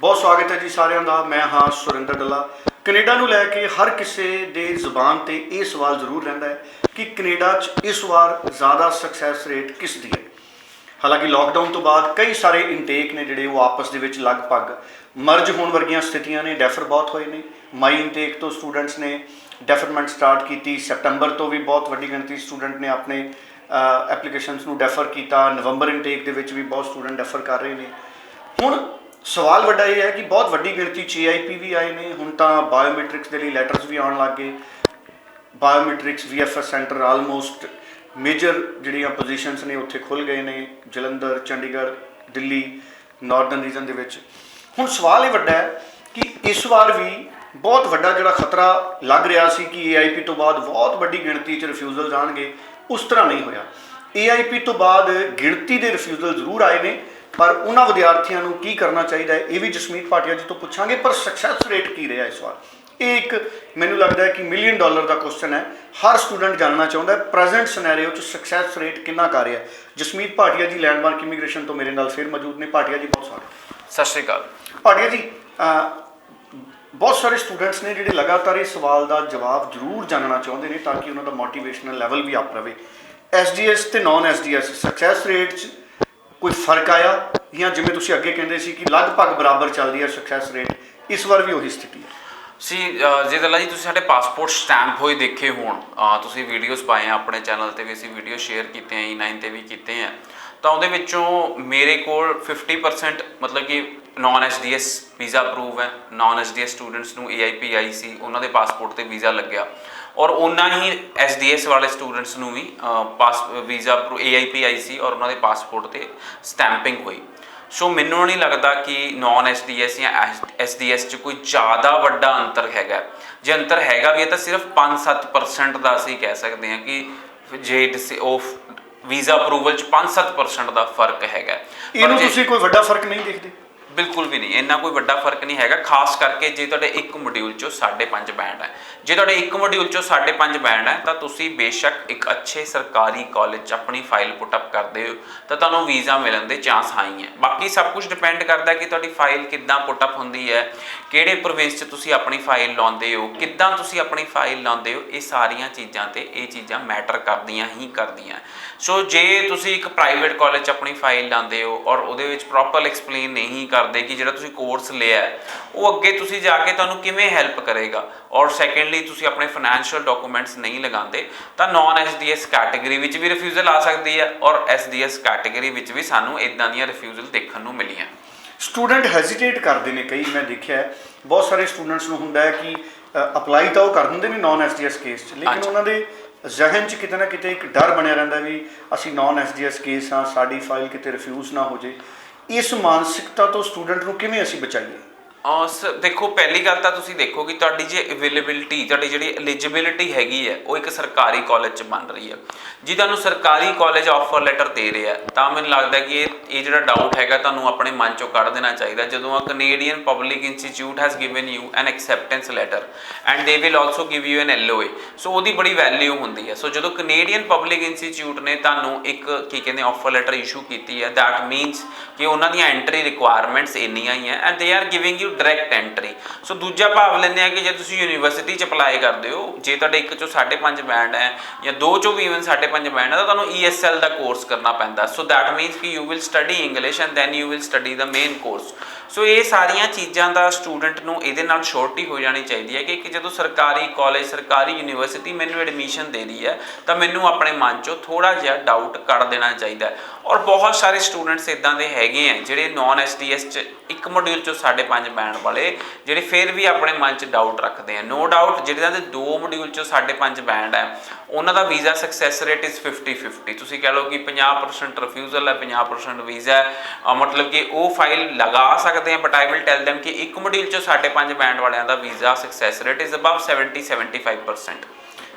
बहुत स्वागत है जी सारिਆਂ ਦਾ। मैं हाँ सुरिंदर डल्ला। कनेडा ਨੂੰ ਲੈ ਕੇ हर किसी ਦੇ ਜ਼ੁਬਾਨ ਤੇ ਇਹ सवाल जरूर ਰਹਿੰਦਾ है कि कनेडा 'ਚ इस बार ज़्यादा सक्सैस रेट किस दी है। हालांकि लॉकडाउन तो बाद कई सारे इनटेक ने ਜਿਹੜੇ ਉਹ आपस ਦੇ ਵਿੱਚ ਲਗਭਗ ਮਰਜ ਹੋਣ ਵਰਗੀਆਂ ਸਥਿਤੀਆਂ ਨੇ। ਡੈਫਰ ਬਹੁਤ ਹੋਏ ਨੇ। ਮਈ ਇਨਟੇਕ ਤੋਂ ਸਟੂਡੈਂਟਸ ਨੇ ਡੈਫਰਮੈਂਟ ਸਟਾਰਟ ਕੀਤੀ। ਸੈਪਟੰਬਰ ਤੋਂ ਵੀ ਬਹੁਤ ਵੱਡੀ ਗਿਣਤੀ ਸਟੂਡੈਂਟ ਨੇ ਆਪਣੇ ਐਪਲੀਕੇਸ਼ਨਸ ਨੂੰ ਡੈਫਰ ਕੀਤਾ। ਨਵੰਬਰ ਇਨਟੇਕ ਦੇ ਵਿੱਚ ਵੀ ਬਹੁਤ ਸਟੂਡੈਂਟ ਡੈਫਰ ਕਰ ਰਹੇ ਨੇ। ਹੁਣ सवाल वड्डा ये है कि बहुत वड्डी गिणती AIP भी आए ने। हुण तां बायोमैट्रिक्स के लिए लैटर्स भी आउण लग गए। Biometrics VFS centre almost major जिहड़ियां पोजीशनस ने उत्थे खुल गए ने। जलंधर, चंडीगढ़, दिल्ली, नॉर्दर्न रीजन दे विच। हुण सवाल ये वड्डा है कि इस बार भी बहुत वड्डा जिहड़ा खतरा लग रहा सी कि AIP तो बाद बहुत वड्डी गिणती च रिफ्यूजल आउणगे, उस तरह नहीं होया। AIP तो बाद गिणती दे रिफ्यूजल जरूर आए ने, पर उन्होंने विद्यार्थियों को की करना चाहिए ये भी जसमीत भाटिया जी तो पूछांगे। पर सक्सैस रेट की रहा इस बार, ये एक मैनू लगता है कि $1 मिलियन का क्वेश्चन है। हर स्टूडेंट जानना चाहता है प्रेजेंट सिनेरियो सक्सैस रेट कितना कर रहा है। जसमीत भाटिया जी लैंडमार्क इमीग्रेशन तो मेरे नाल फिर मौजूद ने। भाटिया जी बहुत सारे सत श्री अकाल। भाटिया जी बहुत सारे स्टूडेंट्स ने जिहड़े लगातार इस सवाल का जवाब जरूर जानना चाहते हैं ताकि उन्होंने मोटिवेशनल लैवल भी अप रहे। SDS तो नॉन SDS सक्सैस रेट कोई फर्क आया या जिवें तुसीं अगे कहंदे सी कि लगभग बराबर चल रही है सक्सैस रेट, इस बार भी वही स्थिति है सी जे दला जी तुसीं साडे पासपोर्ट स्टैंप होए देखे होण, तुसीं वीडियोज़ पाए हैं अपने चैनल ते भी, असीं वीडियो शेयर कीते हैं E9 ते भी कीते हैं। तो उहदे विचों मेरे कोल 50% मतलब कि नॉन SDS वीज़ा अप्रूव है। नॉन SDS स्टूडेंट्स नूं AIP आई सी, उन्हां दे पासपोर्ट ते वीज़ा लग्या, और उन्ना ही SDS वाले स्टूडेंट्स नूं भी वीज़ा AIP आई सी और उन्होंने पासपोर्ट ते स्टैंपिंग हुई। सो मैनूं नहीं लगता कि नॉन SDS या SDS च कोई ज़्यादा वड्डा अंतर हैगा। जे अंतर हैगा भी है तो सिर्फ 5-7% का असीं कह सकते हैं कि जे वीज़ा अप्रूवल च 5-7% का फर्क हैगा। इहनूं तुसीं कोई वड्डा फर्क नहीं देखते? बिल्कुल भी नहीं, इन्ना कोई वड्डा फर्क नहीं हैगा। खास करके जे तुहाडे एक मॉड्यूल चो 5.5 बैंड है, जे तुहाडे एक मॉड्यूल चो 5.5 बैंड है तो तुसीं बेशक एक अच्छे सरकारी कॉलेज अपनी फाइल पुटअप करते हो तो तुहानूं वीज़ा मिलण दे चांस हाई है। बाकी सब कुछ डिपेंड करता है कि तुहाडी फाइल किद्दां पुटअप हुंदी है, किहड़े प्रोविंस च तुसीं अपनी फाइल लाउंदे हो, किद्दां तुसीं अपनी फाइल लाउंदे हो। ये सारियां चीज़ां ते ये चीज़ां मैटर करदियां ही करदियां। सो जे तुसीं एक प्राइवेट कॉलेज अपनी फाइल लाउंदे हो और उहदे विच प्रॉपर एक्सप्लेन नहीं करते कि जिहड़ा तुसीं कोर्स लिया है वो अगे तुसीं जाके तुहानूं किवें हैल्प करेगा, और सैकेंडली तुसीं अपने फाइनैंशियल डॉकूमेंट्स नहीं लगाते तो नॉन SDS कैटेगरी विच भी रिफ्यूजल आ सकती है और SDS कैटेगरी विच भी सानूं इदां दीयां रिफ्यूजल देखण नूं मिलीਆਂ। स्टूडेंट हैजिटेट करते हैं कई, मैं देखा है बहुत सारे स्टूडेंट्स नूं हुंदा है कि अपलाई तो वो कर दिंदे ने नॉन SDS केस च, लेकिन उन्होंने जहन च किते ना किते एक डर बनिया रहिंदा भी असीं नॉन SDS केस हाँ, साडी फाइल किते रिफ्यूज ना हो जाए। इस मानसिकता तो स्टूडेंट नूं किवें असीं बचाईए? देखो पहली गल तो तुसीं देखो कि तुहाडी जे अवेलेबिलिटी तुहाडी जिहड़ी एलिजिबिलिटी हैगी है वो एक सरकारी कॉलेज च बन रही है। जे तुहानूं सरकारी कॉलेज ऑफर लैटर दे रहे हैं तो मैनूं लगदा कि ये जिहड़ा डाउट हैगा तुहानूं अपने मन चों कढ देना चाहिए। जदों Canadian public institute has given you an acceptance letter and they will also give you an LOA, so ਉਹਦੀ बड़ी वैल्यू होंदी है। सो जदों कनेडियन पब्लिक इंस्टीट्यूट ने तुहानूं एक की कहते ऑफर लैटर इशू की है, दैट मीनस कि उन्हां दी एंट्री रिक्वायरमेंट्स इन्नियां ही है and they are giving you direct entry. So दूजा भाव लेंदे कि जे तुसीं यूनीवर्सिटी च अपलाई करते हो, जे तुहाडे एक चों 5.5 बैंड है या दो चों भी इवन 5.5 बैंड है तो तुहानूं ESL का कोर्स करना पैंदा। सो दैट मीनस कि you will study English and then you will study the main course. So ये सारिया चीज़ों का स्टूडेंट नूं इहदे नाल श्योरिटी हो जानी चाहिए है कि जो सरकारी कॉलेज सरकारी यूनीवर्सिटी मैनूं एडमिशन दे रही है तो मैनूं अपने मन चो थोड़ा जिहा डाउट कढ़ देना चाहिए। और बहुत सारे स्टूडेंट्स इदां दे हैगे हैं जिहड़े नॉन SDS च एक मॉड्यूल चो 5.5 बैंड वाले जिहड़े फिर भी अपने मन च डाउट रखते हैं। नो डाउट जिहड़ियां दे 2 मॉड्यूल चो 5.5 बैंड है उन्हां दा वीज़ा सक्सैस रेट इज़ 50-50। तुसीं कह लो कि 50% रिफ्यूजल है, 50% वीज़ा है, मतलब कि वो फाइल लगा सकते हैं। But I will tell them कि एक मॉड्यूल चो 5.5 बैंड वालियां दा visa success rate is above 70-75%।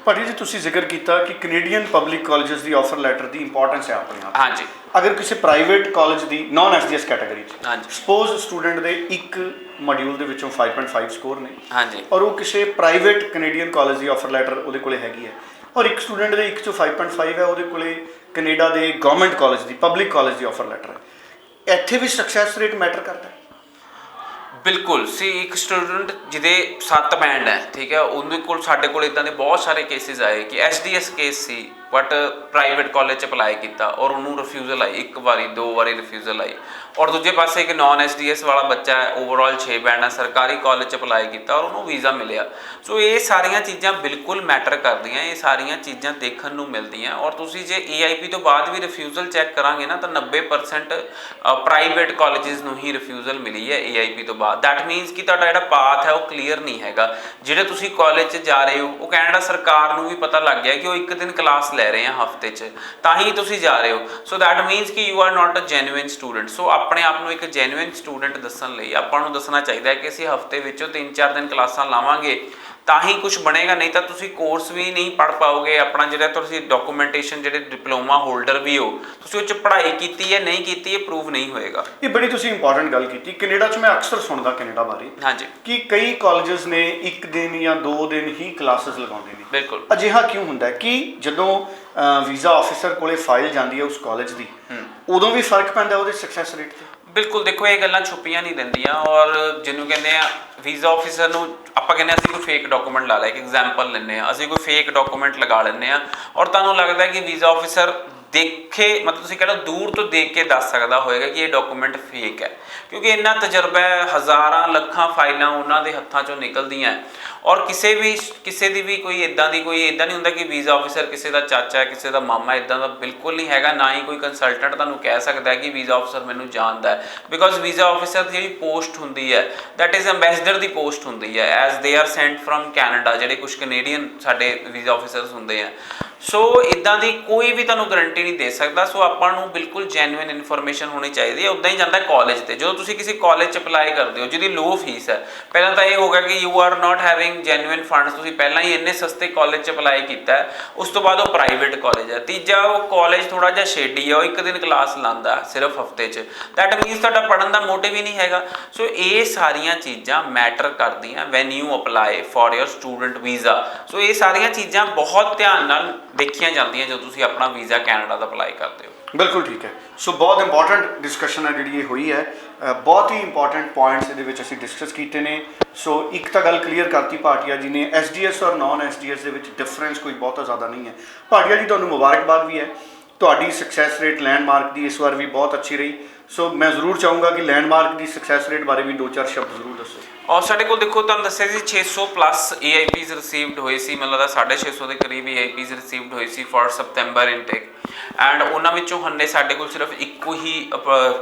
Bhati ji तुसीं जिक्र किया कि कनेडियन पब्लिक कॉलेजेस की ऑफर लैटर की इंपॉर्टेंस है अपने आप। हाँ जी, अगर किसी प्राइवेट कॉलेज की नॉन SDS कैटेगरी हाँ जी, सपोज स्टूडेंट के एक मॉड्यूल के विचों 5.5 स्कोर ने, हाँ जी, और वो किसी प्राइवेट कनेडियन कॉलेज की ऑफर लैटर उहदे कोले हैगी है, और एक स्टूडेंट के एक चों 5.5 है, उहदे कोले कनेडा के गवर्नमेंट कॉलेज की पब्लिक कॉलेज की ऑफर लैटर है, इत्थे भी सक्सैस रेट मैटर करता है? ਬਿਲਕੁਲ ਸੀ ਇੱਕ ਸਟੂਡੈਂਟ ਜਿਹਦੇ 7 ਬੈਂਡ ਹੈ, ਠੀਕ ਹੈ, ਉਹਦੇ ਕੋਲ ਸਾਡੇ ਕੋਲ ਇਦਾਂ ਦੇ ਬਹੁਤ ਸਾਰੇ ਕੇਸਿਸ ਆਏ ਕਿ SDS case C but private college 'ਚ ਅਪਲਾਈ ਕੀਤਾ ਔਰ ਉਹਨੂੰ ਰਿਫਿਊਜ਼ਲ ਆਈ, 1 ਵਾਰੀ 2 ਵਾਰੀ ਰਿਫਿਊਜ਼ਲ ਆਈ। ਔਰ ਦੂਜੇ ਪਾਸੇ ਇੱਕ ਨਾਨ ਐਸਡੀਐਸ ਵਾਲਾ ਬੱਚਾ ਹੈ, ਓਵਰਆਲ 6 ਬੈਂਡ ਹੈ, ਸਰਕਾਰੀ ਕਾਲਜ 'ਚ ਅਪਲਾਈ ਕੀਤਾ ਔਰ ਉਹਨੂੰ ਵੀਜ਼ਾ ਮਿਲਿਆ। ਸੋ ਇਹ ਸਾਰੀਆਂ ਚੀਜ਼ਾਂ ਬਿਲਕੁਲ ਮੈਟਰ ਕਰਦੀਆਂ, ਇਹ ਸਾਰੀਆਂ ਚੀਜ਼ਾਂ ਦੇਖਣ ਨੂੰ ਮਿਲਦੀਆਂ। ਔਰ ਤੁਸੀਂ ਜੇ ਏਆਈਪੀ ਤੋਂ ਬਾਅਦ ਵੀ ਰਿਫਿਊਜ਼ਲ ਚੈੱਕ ਕਰਾਂਗੇ ਨਾ ਤਾਂ 90% ਪ੍ਰਾਈਵੇਟ ਕਾਲਜਿਸ ਨੂੰ ਹੀ ਰਿਫਿਊਜ਼ਲ ਮਿਲੀ ਹੈ ਏਆਈਪੀ ਤੋਂ ਬਾਅਦ। ਦੈਟ ਮੀਨਸ ਕਿ ਤੁਹਾਡਾ ਜਿਹੜਾ ਪਾਥ ਹੈ ਉਹ ਕਲੀਅਰ ਨਹੀਂ ਹੈਗਾ। ਜਿਹੜੇ ਤੁਸੀਂ ਕਾਲਜ 'ਚ ਜਾ ਰਹੇ ਹੋ ਉਹ ਕੈਨੇਡਾ ਸਰਕਾਰ ਨੂੰ ਵੀ ਪਤਾ ਲੱਗ ਗਿਆ ਕਿ ਉਹ 1 ਦਿਨ ਕਲਾਸ ਲੈ ਰਹੇ ਆ ਹਫਤੇ 'ਚ, ਤਾਂ ਹੀ ਤੁਸੀਂ ਜਾ ਰਹੇ ਹੋ। ਸੋ ਦੈਟ ਮੀਨਸ ਕਿ you are not a genuine student. So ਆਪਣੇ ਆਪ ਨੂੰ ਇੱਕ ਜੈਨੂਇਨ ਸਟੂਡੈਂਟ ਦੱਸਣ ਲਈ ਆਪਾਂ ਨੂੰ ਦੱਸਣਾ ਚਾਹੀਦਾ ਹੈ ਕਿ ਅਸੀਂ ਹਫਤੇ ਵਿੱਚੋਂ 3-4 ਦਿਨ ਕਲਾਸਾਂ ਲਾਵਾਂਗੇ ਤਾਂ ਹੀ ਕੁਝ ਬਣੇਗਾ, ਨਹੀਂ ਤਾਂ ਤੁਸੀਂ ਕੋਰਸ ਵੀ ਨਹੀਂ ਪੜ੍ਹ ਪਾਓਗੇ। ਆਪਣਾ ਜਿਹੜਾ ਤੁਸੀਂ ਡਾਕੂਮੈਂਟੇਸ਼ਨ, ਜਿਹੜੇ ਡਿਪਲੋਮਾ ਹੋਲਡਰ ਵੀ ਹੋ, ਤੁਸੀਂ ਉਹ 'ਚ ਪੜ੍ਹਾਈ ਕੀਤੀ ਹੈ ਨਹੀਂ ਕੀਤੀ, ਇਹ ਪ੍ਰੂਵ ਨਹੀਂ ਹੋਏਗਾ। ਇਹ ਬੜੀ ਤੁਸੀਂ ਇੰਪੋਰਟੈਂਟ ਗੱਲ ਕੀਤੀ। ਕੈਨੇਡਾ 'ਚ ਮੈਂ ਅਕਸਰ ਸੁਣਦਾ ਕੈਨੇਡਾ ਬਾਰੇ, ਹਾਂਜੀ, ਕਿ ਕਈ ਕਾਲਜਸ ਨੇ 1 ਦਿਨ ਜਾਂ 2 ਦਿਨ ਹੀ ਕਲਾਸਿਸ ਲਗਾਉਂਦੇ ਨੇ। ਬਿਲਕੁਲ। ਅਜਿਹਾ ਕਿਉਂ ਹੁੰਦਾ ਹੈ ਕਿ ਜਦੋਂ ਵੀਜ਼ਾ ਆਫਿਸਰ ਕੋਲੇ ਫਾਈਲ ਜਾਂਦੀ ਹੈ ਉਸ ਕਾਲਜ ਦੀ, ਉਦੋਂ ਵੀ ਫਰਕ ਪੈਂਦਾ ਉਹਦੇ ਸਕਸੈਸ ਰੇਟ ਤੇ? ਬਿਲਕੁਲ, ਦੇਖੋ ਇਹ ਗੱਲਾਂ ਛੁਪੀਆਂ ਨਹੀਂ ਰਹਿੰਦੀਆਂ। ਔਰ ਜਿਹਨੂੰ ਕਹਿੰਦੇ ਆ ਵੀਜ਼ਾ ਆਫਿਸਰ ਨੂੰ ਆਪਾਂ ਕਹਿੰਦੇ ਅਸੀਂ ਕੋਈ ਫੇਕ ਡਾਕੂਮੈਂਟ ਲਾ ਲਿਆ, ਇੱਕ ਐਗਜ਼ਾਮਪਲ ਲੈਂਦੇ ਹਾਂ, ਅਸੀਂ ਕੋਈ ਫੇਕ ਡਾਕੂਮੈਂਟ ਲਗਾ ਲੈਂਦੇ ਹਾਂ ਔਰ ਤੁਹਾਨੂੰ ਲੱਗਦਾ ਕਿ ਵੀਜ਼ਾ ਆਫਿਸਰ ਦੇਖੇ, ਮਤਲਬ ਤੁਸੀਂ ਕਹਿ ਲਓ ਦੂਰ ਤੋਂ ਦੇਖ ਕੇ ਦੱਸ ਸਕਦਾ ਹੋਏਗਾ ਕਿ ਇਹ ਡਾਕੂਮੈਂਟ ਫੇਕ ਹੈ, ਕਿਉਂਕਿ ਇੰਨਾ ਤਜਰਬਾ ਹੈ, ਹਜ਼ਾਰਾਂ ਲੱਖਾਂ ਫਾਈਲਾਂ ਉਹਨਾਂ ਦੇ ਹੱਥਾਂ 'ਚੋਂ ਨਿਕਲਦੀਆਂ। ਔਰ ਕਿਸੇ ਦੀ ਵੀ ਕੋਈ ਇੱਦਾਂ ਨਹੀਂ ਹੁੰਦਾ ਕਿ ਵੀਜ਼ਾ ਆਫਿਸਰ ਕਿਸੇ ਦਾ ਚਾਚਾ ਹੈ, ਕਿਸੇ ਦਾ ਮਾਮਾ, ਇੱਦਾਂ ਦਾ ਬਿਲਕੁਲ ਨਹੀਂ ਹੈਗਾ। ਨਾ ਹੀ ਕੋਈ ਕੰਸਲਟੈਂਟ ਤੁਹਾਨੂੰ ਕਹਿ ਸਕਦਾ ਹੈ ਕਿ ਵੀਜ਼ਾ ਆਫਿਸਰ ਮੈਨੂੰ ਜਾਣਦਾ ਹੈ, ਬਿਕੋਜ਼ ਵੀਜ਼ਾ ਆਫਿਸਰ ਦੀ ਜਿਹੜੀ ਪੋਸਟ ਹੁੰਦੀ ਹੈ that is ambassador the post ਹੁੰਦੀ ਹੈ, as they are Saint firm Canada. ਜਿਹੜੇ ਕੁਝ ਕੈਨੇਡੀਅਨ ਸਾਡੇ ਵੀਜ਼ਾ ਆਫਿਸਰਸ ਹੁੰਦੇ ਆ। ਸੋ ਇੱਦਾਂ ਦੀ ਕੋਈ ਵੀ ਤੁਹਾਨੂੰ ਗਰੰਟੀ ਨਹੀਂ ਦੇ ਸਕਦਾ। ਸੋ ਆਪਾਂ ਨੂੰ ਬਿਲਕੁਲ ਜੈਨੂਇਨ ਇਨਫੋਰਮੇਸ਼ਨ ਹੋਣੀ ਚਾਹੀਦੀ ਹੈ। ਉੱਦਾਂ ਹੀ ਜਾਂਦਾ ਕਾਲਜ ਤੇ, ਜਦੋਂ ਤੁਸੀਂ ਕਿਸੇ ਕਾਲਜ 'ਚ ਅਪਲਾਈ ਕਰਦੇ ਹੋ ਜਿਹਦੀ ਲੋ ਫੀਸ ਹੈ, ਪਹਿਲਾਂ ਤਾਂ ਇਹ ਹੋਗਾ ਕਿ you are not having genuine funds, ਤੁਸੀਂ ਪਹਿਲਾਂ ਹੀ ਇੰਨੇ ਸਸਤੇ ਕਾਲਜ 'ਚ ਅਪਲਾਈ ਕੀਤਾ। ਉਸ ਤੋਂ ਬਾਅਦ ਉਹ ਪ੍ਰਾਈਵੇਟ ਕਾਲਜ ਹੈ। ਤੀਜਾ, ਉਹ ਕਾਲਜ ਥੋੜਾ ਜਿਹਾ ਸ਼ੇਡੀ ਹੈ, ਉਹ 1 ਦਿਨ ਕਲਾਸ ਲਾਉਂਦਾ ਸਿਰਫ ਹਫਤੇ 'ਚ। ਦੈਟ ਮੀਨਸ ਤੁਹਾਡਾ ਪੜ੍ਹਨ ਦਾ ਮੋਟਿਵ ਹੀ ਨਹੀਂ ਹੈਗਾ। ਸੋ ਇਹ ਸਾਰੀਆਂ ਚੀਜ਼ਾਂ ਮੈਟਰ ਕਰਦੀਆਂ when you apply for your student visa. So ਇਹ ਸਾਰੀਆਂ ਚੀਜ਼ਾਂ ਬਹੁਤ ਧਿਆਨ ਨਾਲ ਦੇਖੀਆਂ ਜਾਂਦੀਆਂ ਜਦੋਂ ਤੁਸੀਂ ਆਪਣਾ ਵੀਜ਼ਾ ਕੈਨੇਡਾ ਦਾ ਅਪਲਾਈ ਕਰਦੇ ਹੋ। ਬਿਲਕੁਲ ਠੀਕ ਹੈ। ਸੋ ਬਹੁਤ ਇੰਪੋਰਟੈਂਟ ਡਿਸਕਸ਼ਨ ਹੈ ਜਿਹੜੀ ਇਹ ਹੋਈ ਹੈ। ਬਹੁਤ ਹੀ ਇੰਪੋਰਟੈਂਟ ਪੁਆਇੰਟਸ ਇਹਦੇ ਵਿੱਚ ਅਸੀਂ ਡਿਸਕਸ ਕੀਤੇ ਨੇ। ਸੋ ਇੱਕ ਤਾਂ ਗੱਲ ਕਲੀਅਰ ਕਰਤੀ ਭਾਟੀਆ ਜੀ ਨੇ, ਐਸਡੀਐਸ ਔਰ ਨਾਨ ਐਸਡੀਐਸ ਦੇ ਵਿੱਚ ਡਿਫਰੈਂਸ ਕੋਈ ਬਹੁਤਾ ਜ਼ਿਆਦਾ ਨਹੀਂ ਹੈ। ਭਾਟੀਆ ਜੀ, ਤੁਹਾਨੂੰ ਮੁਬਾਰਕਬਾਦ ਵੀ ਹੈ, ਤੁਹਾਡੀ ਸਕਸੈਸ ਰੇਟ ਲੈਂਡਮਾਰਕ ਦੀ ਇਸ ਵਾਰ ਵੀ ਬਹੁਤ ਅੱਛੀ ਰਹੀ। ਸੋ ਮੈਂ ਜ਼ਰੂਰ ਚਾਹੂੰਗਾ ਕਿ ਲੈਂਡਮਾਰਕ ਦੀ ਸਕਸੈਸ ਰੇਟ ਬਾਰੇ ਵੀ 2-4 ਸ਼ਬਦ ਜ਼ਰੂਰ ਦੱਸੋ। ਔਰ ਸਾਡੇ ਕੋਲ ਦੇਖੋ ਤੁਹਾਨੂੰ ਦੱਸਿਆ ਸੀ 600 ਪਲੱਸ ਏਆਈਪੀਜ਼ ਰਿਸੀਵਡ ਹੋਏ ਸੀ, ਮੈਨੂੰ ਲੱਗਦਾ 650 ਦੇ ਕਰੀਬ ਏਆਈਪੀਜ਼ ਰਿਸੀਵਡ ਹੋਏ ਸੀ ਫॉर ਸਪਟੈਂਬਰ ਇਨਟੇਕ। ਐਂਡ ਉਹਨਾਂ ਵਿੱਚੋਂ ਹੰਨੇ ਸਾਡੇ ਕੋਲ ਸਿਰਫ ਇੱਕੋ ਹੀ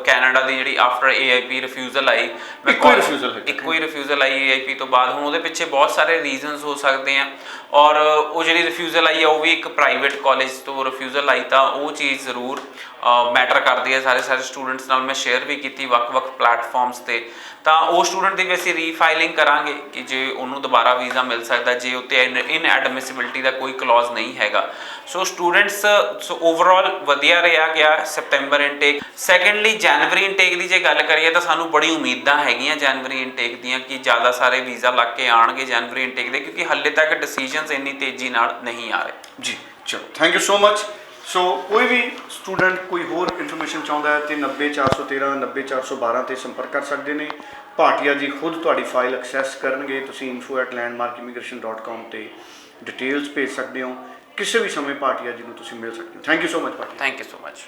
ਕੈਨੇਡਾ ਦੀ ਜਿਹੜੀ ਆਫਟਰ ਏਆਈਪੀ ਰਿਫਿਊਜ਼ਲ ਆਈ, ਇੱਕੋ ਹੀ ਰਿਫਿਊਜ਼ਲ ਆਈ ਏਆਈਪੀ ਤੋਂ ਬਾਅਦ। ਹੁਣ ਉਹਦੇ ਪਿੱਛੇ ਬਹੁਤ ਸਾਰੇ ਰੀਜ਼ਨਸ ਹੋ ਸਕਦੇ ਆ। ਔਰ ਉਹ ਜਿਹੜੀ ਰਿਫਿਊਜ਼ਲ ਆਈ ਹੈ ਉਹ ਵੀ ਇੱਕ ਪ੍ਰਾਈਵੇਟ ਕਾਲਜ ਤੋਂ ਰਿਫਿਊਜ਼ਲ ਆਈ, ਤਾਂ ਉਹ ਚੀਜ਼ ਜ਼ਰੂਰ ਮੈਟਰ ਕਰਦੀ ਹੈ। ਸਾਰੇ ਸਟੂਡੈਂਟਸ ਨਾਲ ਮੈਂ ਸ਼ੇਅਰ ਵੀ ਕੀਤੀ ਵੱਖ-ਵੱਖ ਪਲੈਟਫਾਰਮਸ 'ਤੇ। ਤਾਂ ਉਹ ਸਟੂਡੈਂਟ ਦੀ ਵੀ ਅਸੀਂ ਰੀਫਾਈਲਿੰਗ ਕਰਾਂਗੇ ਕਿ ਜੇ ਉਹਨੂੰ ਦੁਬਾਰਾ ਵੀਜ਼ਾ ਮਿਲ ਸਕਦਾ, ਜੇ ਉੱਤੇ ਇਨਐਡਮਿਸਿਬਿਲਿਟੀ ਦਾ ਕੋਈ ਕਲੌਜ਼ ਨਹੀਂ ਹੈਗਾ। ਸੋ ਸਟੂਡੈਂਟਸ ਓਵਰਆਲ ਵਧੀਆ ਰਿਹਾ ਗਿਆ ਸਪਟੈਂਬਰ ਇਨਟੇਕ। ਸੈਕੰਡਲੀ, ਜਨਵਰੀ ਇਨਟੇਕ ਦੀ ਜੇ ਗੱਲ ਕਰੀਏ ਤਾਂ ਸਾਨੂੰ ਬੜੀ ਉਮੀਦਾਂ ਹੈਗੀਆਂ ਜਨਵਰੀ ਇਨਟੇਕ ਦੀਆਂ ਕਿ ਜ਼ਿਆਦਾ ਸਾਰੇ ਵੀਜ਼ਾ ਲੱਗ ਕੇ ਆਉਣਗੇ ਜਨਵਰੀ ਇਨਟੇਕ ਦੇ, ਕਿਉਂਕਿ ਹਾਲੇ ਤੱਕ ਡਿਸੀਜਨਸ ਇੰਨੀ ਤੇਜ਼ੀ ਨਾਲ ਨਹੀਂ ਆ ਰਹੇ। ਜੀ ਚਲੋ, ਥੈਂਕ ਯੂ ਸੋ ਮਚ। ਸੋ ਕੋਈ ਵੀ ਸਟੂਡੈਂਟ ਕੋਈ ਹੋਰ ਇਨਫੋਰਮੇਸ਼ਨ ਚਾਹੁੰਦਾ ਹੈ ਤੇ 90413 90412 ਤੇ ਸੰਪਰਕ ਕਰ ਸਕਦੇ ਨੇ। ਭਾਟੀਆ ਜੀ ਖੁਦ ਤੁਹਾਡੀ ਫਾਈਲ ਐਕਸੈਸ ਕਰਨਗੇ। ਤੁਸੀਂ info@landmarkimmigration.com ਤੇ ਡਿਟੇਲਸ ਭੇਜ ਸਕਦੇ ਹੋ। ਕਿਸੇ ਵੀ ਸਮੇਂ ਭਾਟੀਆ ਜੀ ਨੂੰ ਤੁਸੀਂ ਮਿਲ ਸਕਦੇ ਹੋ। Thank you so much Bhatia. Thank you so much.